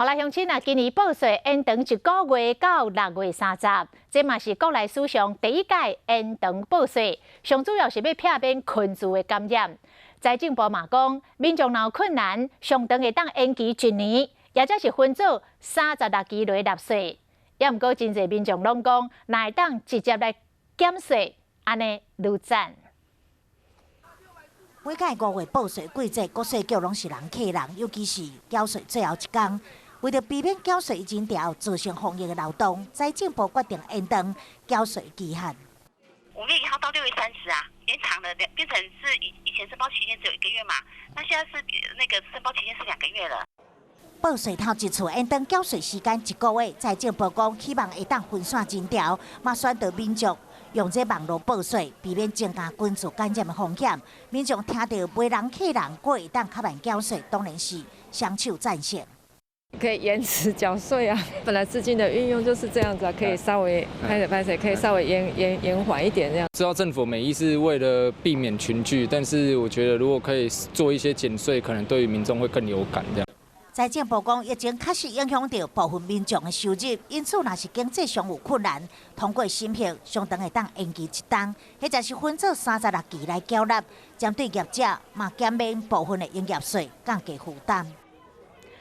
好啦，乡亲啊，今年报税延长1个月到6月30，这嘛是国内史上第一届延长报税，上主要是要避免群聚的感染。财政部嘛讲，民众若有困难，上长会当延期1年，也则是分做36期来纳税。也毋过真侪民众拢讲，若会当直接来减税，安尼愈赞。 每届5月报税季节，国税局拢是人客人，尤其是缴税最后一天。为着避免缴税前调造成防疫的漏洞，财政部决定延长缴税期限。5月1号到6月30啊，延长了变成是以前申报期间只有1个月嘛，那现在是那个申报期间是2个月了。报税头一次延长缴税时间1个月，财政部讲希望会当分散前调，嘛宣导民众。 用这网络报税，避免增加群聚感染的风险。民众听到卖人客人过会当较慢缴税，当然是双手赞成。可以延迟缴税啊！本来资金的运用就是这样子啊，可以稍微拍谁可以稍微延缓一点这样。知道政府美意是为了避免群聚，但是我觉得如果可以做一些减税，可能对于民众会更有感这样。 财政部讲，疫情确实影响到部分民众的收入，因此若是经济上有困难，通过审核相当会当延期1档，或者是分做36期来缴纳。针对业者嘛减免部分的营业税，降低负担。